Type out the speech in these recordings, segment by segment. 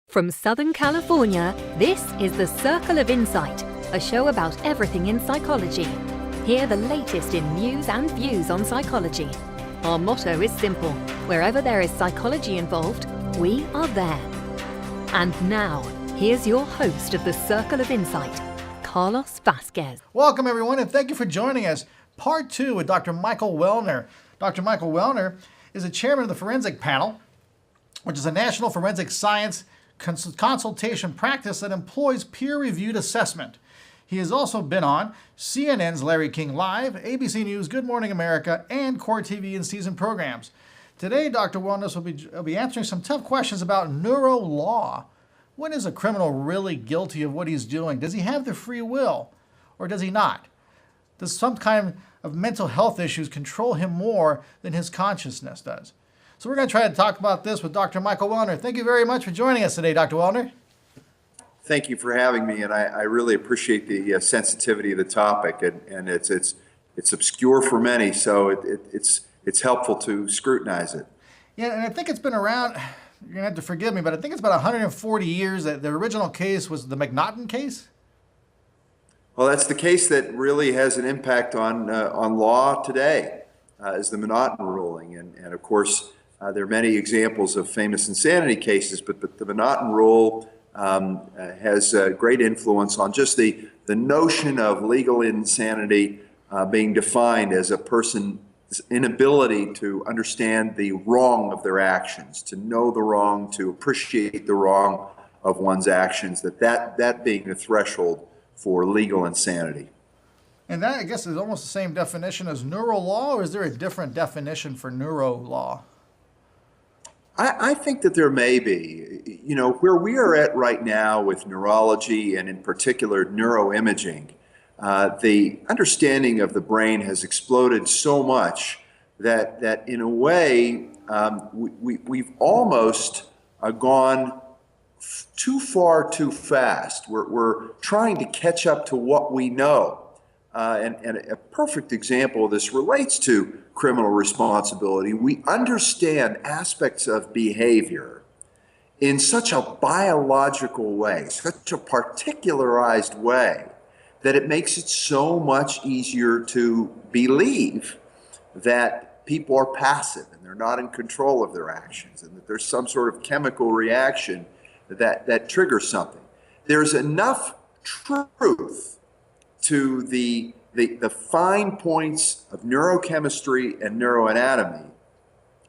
From Southern California, this is The Circle of Insight, a show about everything in psychology. Hear the latest in news and views on psychology. Our motto is simple: wherever there is psychology involved, we are there. And now, here's your host of The Circle of Insight, Carlos Vasquez. Welcome, everyone, and thank you for joining us. Part 2 with Dr. Michael Welner. Dr. Michael Welner is the chairman of the Forensic Panel, which is a national forensic science consultation practice that employs peer-reviewed assessment. He has also been on CNN's Larry King Live, ABC News, Good Morning America, and Core TV and season programs. Today, Dr. Wellness will be answering some tough questions about neuro-law. When is a criminal really guilty of what he's doing? Does he have the free will, or does he not? Does some kind of mental health issues control him more than his consciousness does? So we're going to try to talk about this with Dr. Michael Welner. Thank you very much for joining us today, Dr. Welner. Thank you for having me, and I really appreciate the sensitivity of the topic, and it's obscure for many, so it's helpful to scrutinize it. Yeah, and I think it's been around, you're going to have to forgive me, but I think it's about 140 years. That the original case was the McNaughton case? Well, that's the case that really has an impact on law today, is the McNaughton ruling, and of course, there are many examples of famous insanity cases, but the McNaughton rule has great influence on just the notion of legal insanity being defined as a person's inability to understand the wrong of their actions, to know the wrong, to appreciate the wrong of one's actions, that being the threshold for legal insanity. And that, I guess, is almost the same definition as neuro-law, or is there a different definition for neuro-law? I think that there may be. You know, where we are at right now with neurology and in particular neuroimaging, the understanding of the brain has exploded so much that in a way we've almost gone too far too fast. We're trying to catch up to what we know. And a perfect example of this relates to criminal responsibility. We understand aspects of behavior in such a biological way, such a particularized way, that it makes it so much easier to believe that people are passive and they're not in control of their actions, and that there's some sort of chemical reaction that triggers something. There's enough truth to the fine points of neurochemistry and neuroanatomy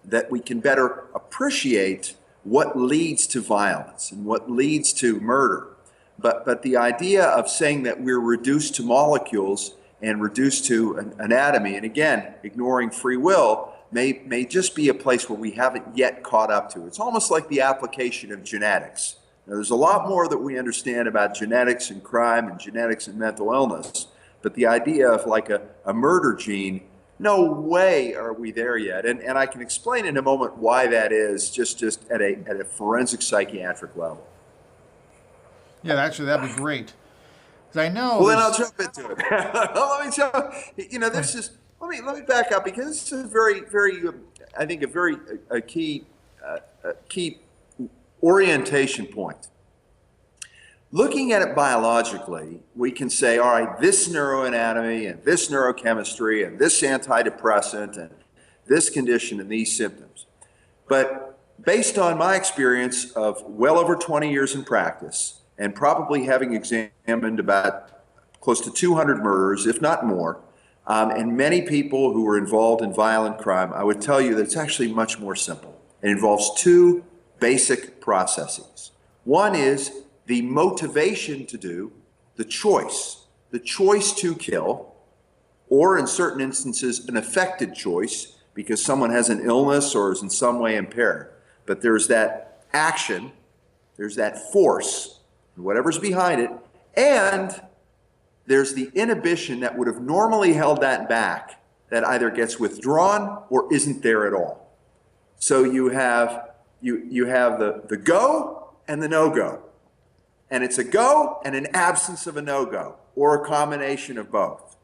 that we can better appreciate what leads to violence and what leads to murder. But the idea of saying that we're reduced to molecules and reduced to anatomy, and again, ignoring free will, may just be a place where we haven't yet caught up to. It's almost like the application of genetics. Now, there's a lot more that we understand about genetics and crime and genetics and mental illness, but the idea of like a murder gene, no way are we there yet. And I can explain in a moment why that is, just at a forensic psychiatric level. Yeah, actually, that'd be great. 'Cause I know. Well, then I'll jump into it. Let me tell you know, this is. Let me back up, because this is very, I think, a key orientation point. Looking at it biologically, we can say, all right, this neuroanatomy and this neurochemistry and this antidepressant and this condition and these symptoms. But based on my experience of well over 20 years in practice, and probably having examined about close to 200 murders, if not more, and many people who were involved in violent crime, I would tell you that it's actually much more simple. It involves two basic processes. One is the motivation to do, the choice to kill, or in certain instances, an affected choice because someone has an illness or is in some way impaired. But there's that action, there's that force, whatever's behind it, and there's the inhibition that would have normally held that back, that either gets withdrawn or isn't there at all. So you have the go and the no-go. And it's a go and an absence of a no-go, or a combination of both.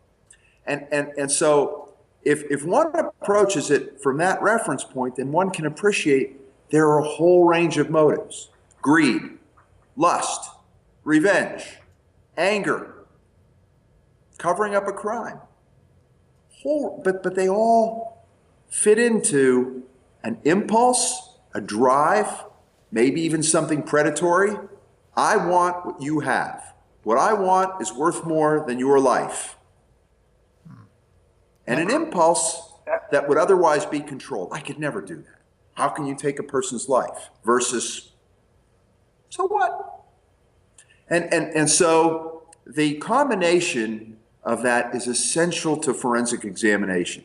And so if one approaches it from that reference point, then one can appreciate there are a whole range of motives. Greed, lust, revenge, anger, covering up a crime. But they all fit into an impulse, a drive, maybe even something predatory. I want what you have. What I want is worth more than your life. And an impulse that would otherwise be controlled. I could never do that. How can you take a person's life? Versus, so what? And so the combination of that is essential to forensic examination.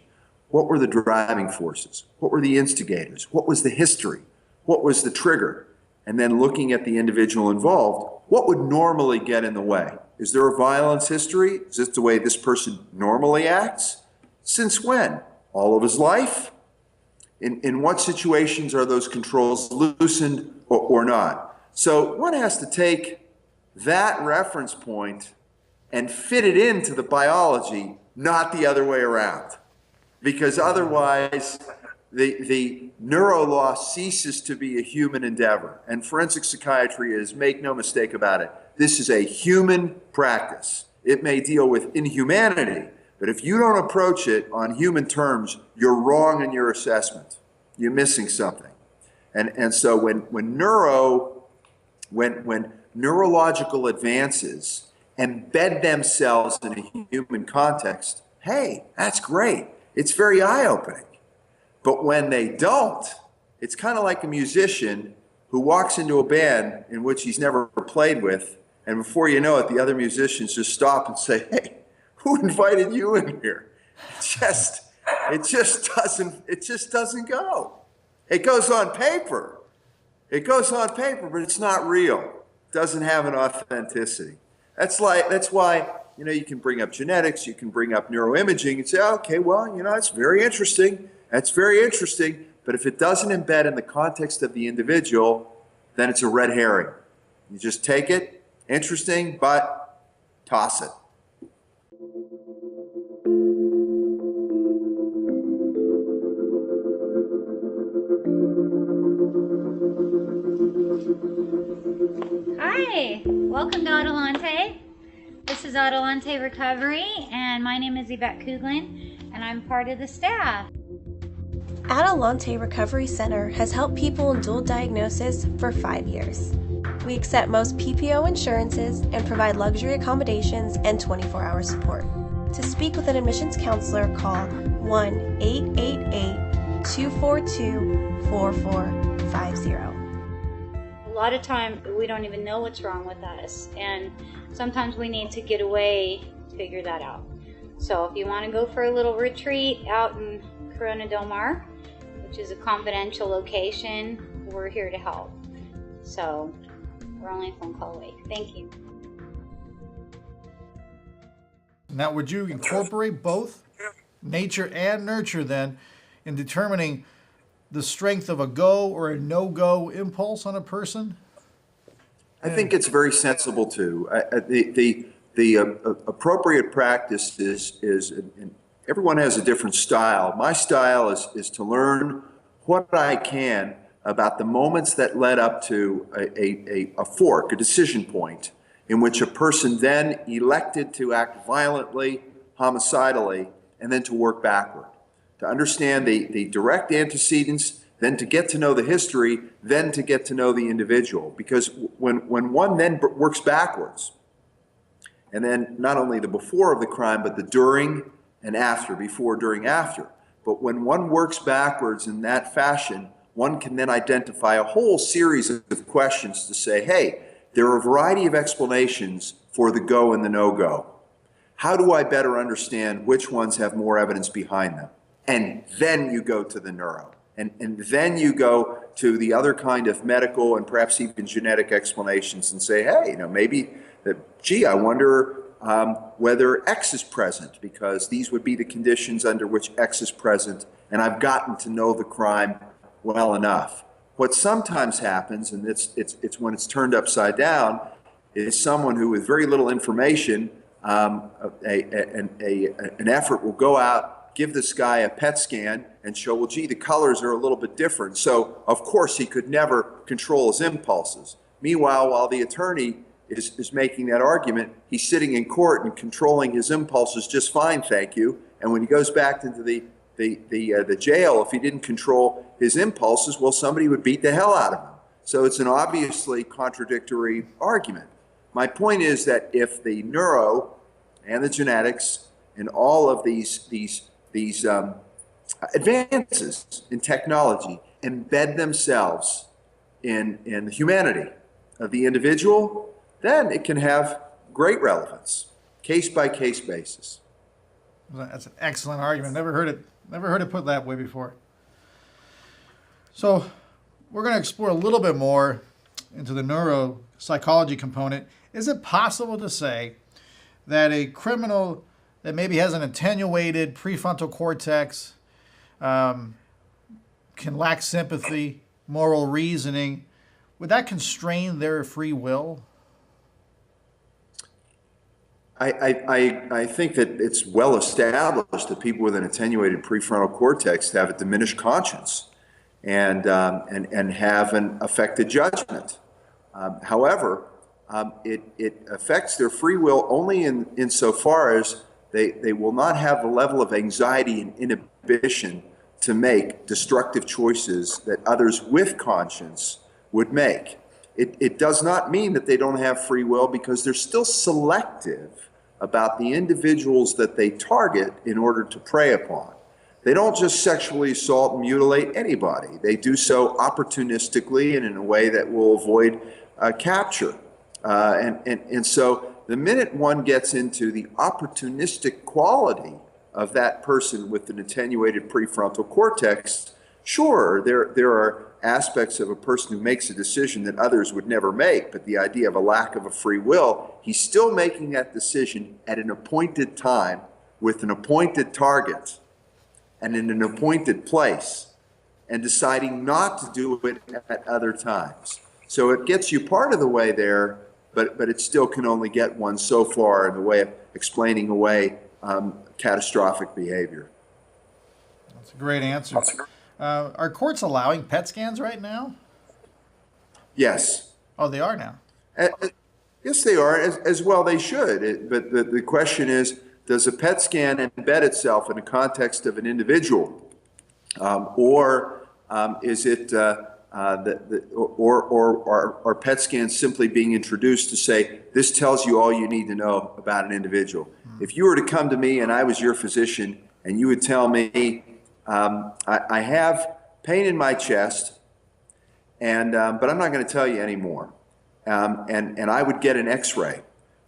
What were the driving forces? What were the instigators? What was the history? What was the trigger? And then looking at the individual involved, what would normally get in the way? Is there a violence history? Is this the way this person normally acts? Since when? All of his life? In what situations are those controls loosened or not? So one has to take that reference point and fit it into the biology, not the other way around. Because otherwise, the neuro law ceases to be a human endeavor. And forensic psychiatry is, make no mistake about it, this is a human practice. It may deal with inhumanity, but if you don't approach it on human terms, you're wrong in your assessment. You're missing something. And so when neurological advances embed themselves in a human context, hey, that's great. It's very eye-opening. But when they don't, it's kind of like a musician who walks into a band in which he's never played with, and before you know it, the other musicians just stop and say, hey, who invited you in here? It just doesn't go. It goes on paper. It goes on paper, but it's not real. It doesn't have an authenticity. That's why, you can bring up genetics, you can bring up neuroimaging and say, okay, well, it's very interesting. That's very interesting. But if it doesn't embed in the context of the individual, then it's a red herring. You just take it, interesting, but toss it. Hi, welcome to Adelante. This is Adelante Recovery, and my name is Yvette Kuglin, and I'm part of the staff. Adelante Recovery Center has helped people in dual diagnosis for 5 years. We accept most PPO insurances and provide luxury accommodations and 24-hour support. To speak with an admissions counselor, call 1-888-242-4450. A lot of time we don't even know what's wrong with us, and sometimes we need to get away to figure that out. So if you want to go for a little retreat out in Corona Del Mar, which is a confidential location, we're here to help. So we're only a phone call away. Thank you. Now, would you incorporate both nature and nurture then in determining the strength of a go or a no-go impulse on a person? I think it's very sensible too. The appropriate practice is everyone has a different style. My style is to learn what I can about the moments that led up to a fork, a decision point, in which a person then elected to act violently, homicidally, and then to work backward. To understand the direct antecedents, then to get to know the history, then to get to know the individual. Because when one then works backwards, and then not only the before of the crime, but the during and after, before, during, after. But when one works backwards in that fashion, one can then identify a whole series of questions to say, hey, there are a variety of explanations for the go and the no-go. How do I better understand which ones have more evidence behind them? And then you go to the neuro. And then you go to the other kind of medical and perhaps even genetic explanations and say, hey, maybe, I wonder whether X is present, because these would be the conditions under which X is present, and I've gotten to know the crime well enough. What sometimes happens, and it's when it's turned upside down, is someone who with very little information, an effort will go out, give this guy a PET scan and show, well, gee, the colors are a little bit different. So, of course, he could never control his impulses. Meanwhile, while the attorney is making that argument, he's sitting in court and controlling his impulses just fine, thank you. And when he goes back into the jail, if he didn't control his impulses, well, somebody would beat the hell out of him. So it's an obviously contradictory argument. My point is that if the neuro and the genetics and all of these advances in technology embed themselves in the humanity of the individual, then it can have great relevance, case by case basis. That's an excellent argument. Never heard it put that way before. So we're going to explore a little bit more into the neuropsychology component. Is it possible to say that a criminal that maybe has an attenuated prefrontal cortex can lack sympathy, moral reasoning? Would that constrain their free will? I think that it's well established that people with an attenuated prefrontal cortex have a diminished conscience and have an affected judgment. However, it affects their free will only insofar as they will not have the level of anxiety and inhibition to make destructive choices that others with conscience would make. It does not mean that they don't have free will, because they're still selective about the individuals that they target in order to prey upon. They don't just sexually assault and mutilate anybody. They do so opportunistically and in a way that will avoid capture. And so the minute one gets into the opportunistic quality of that person with an attenuated prefrontal cortex, sure, there are aspects of a person who makes a decision that others would never make, but the idea of a lack of a free will, he's still making that decision at an appointed time with an appointed target and in an appointed place, and deciding not to do it at other times. So it gets you part of the way there, but it still can only get one so far in the way of explaining away catastrophic behavior. That's a great answer. Are courts allowing PET scans right now? Yes. Oh, they are now? Yes, they are, as well they should. But the question is, does a PET scan embed itself in the context of an individual? Or is it, or are PET scans simply being introduced to say, this tells you all you need to know about an individual? If you were to come to me and I was your physician and you would tell me, I have pain in my chest, but I'm not going to tell you anymore. And I would get an x-ray.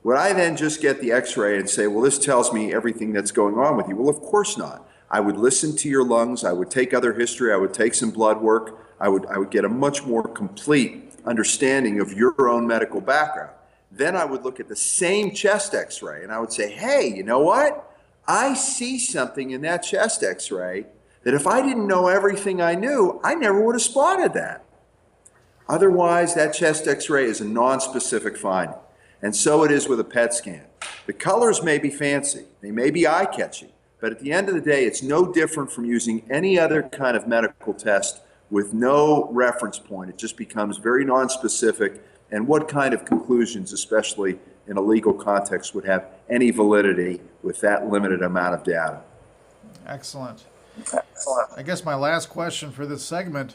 Would I then just get the x-ray and say, well, this tells me everything that's going on with you? Well, of course not. I would listen to your lungs. I would take other history. I would take some blood work. I would get a much more complete understanding of your own medical background. Then I would look at the same chest x-ray and I would say, hey, you know what? I see something in that chest x-ray that if I didn't know everything I knew, I never would have spotted that. Otherwise, that chest x-ray is a non-specific finding. And so it is with a PET scan. The colors may be fancy, they may be eye-catching, but at the end of the day, it's no different from using any other kind of medical test with no reference point. It just becomes very non-specific, and what kind of conclusions, especially in a legal context, would have any validity with that limited amount of data? Excellent. I guess my last question for this segment,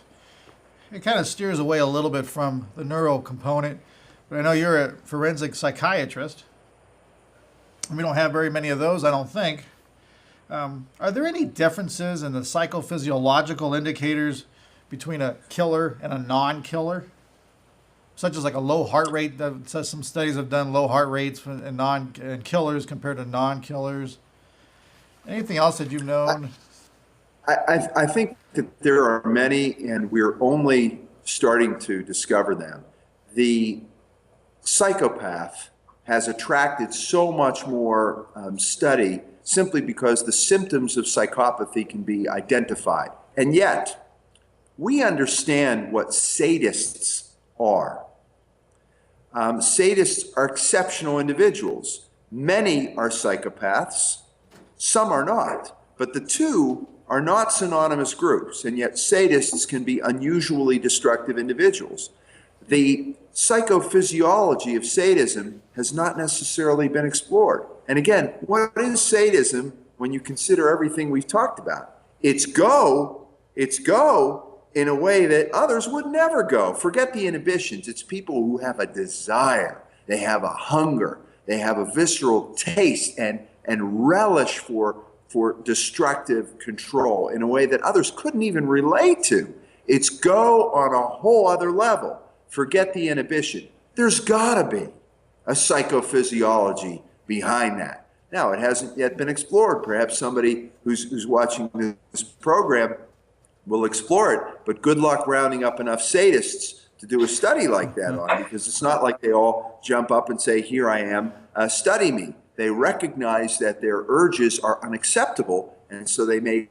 it kind of steers away a little bit from the neuro component, but I know you're a forensic psychiatrist. We don't have very many of those, I don't think. Are there any differences in the psychophysiological indicators between a killer and a non-killer? Such as like a low heart rate. Some studies have done low heart rates in killers compared to non-killers. Anything else that you've known? I think that there are many, and we're only starting to discover them. The psychopath has attracted so much more study simply because the symptoms of psychopathy can be identified. And yet, we understand what sadists are. Sadists are exceptional individuals. Many are psychopaths, some are not, but the two are not synonymous groups, and yet sadists can be unusually destructive individuals. The psychophysiology of sadism has not necessarily been explored. And again, what is sadism when you consider everything we've talked about? It's go in a way that others would never go. Forget the inhibitions. It's people who have a desire, they have a hunger, they have a visceral taste and relish for destructive control in a way that others couldn't even relate to. It's go on a whole other level. Forget the inhibition. There's gotta be a psychophysiology behind that. Now, it hasn't yet been explored. Perhaps somebody who's watching this program will explore it, but good luck rounding up enough sadists to do a study like that on, because it's not like they all jump up and say, here I am, study me. They recognize that their urges are unacceptable, and so they may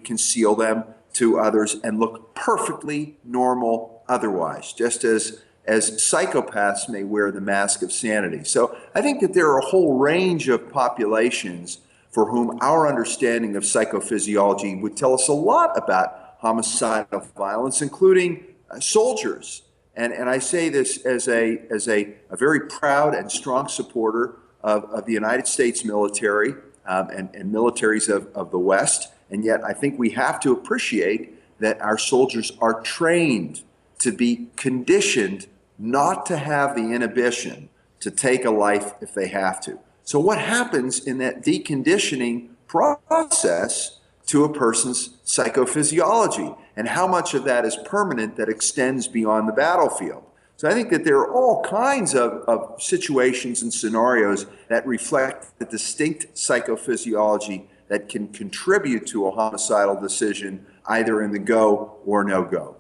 conceal them to others and look perfectly normal otherwise, just as psychopaths may wear the mask of sanity. So I think that there are a whole range of populations for whom our understanding of psychophysiology would tell us a lot about homicidal violence, including soldiers. And I say this as a very proud and strong supporter of the United States military and militaries of the West. And yet I think we have to appreciate that our soldiers are trained to be conditioned not to have the inhibition to take a life if they have to. So what happens in that deconditioning process to a person's psychophysiology, and how much of that is permanent that extends beyond the battlefield? So I think that there are all kinds of situations and scenarios that reflect the distinct psychophysiology that can contribute to a homicidal decision, either in the go or no go.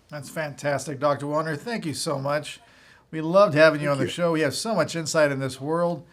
That's fantastic, Dr. Welner. Thank you so much. We loved having you on the show. We have so much insight in this world.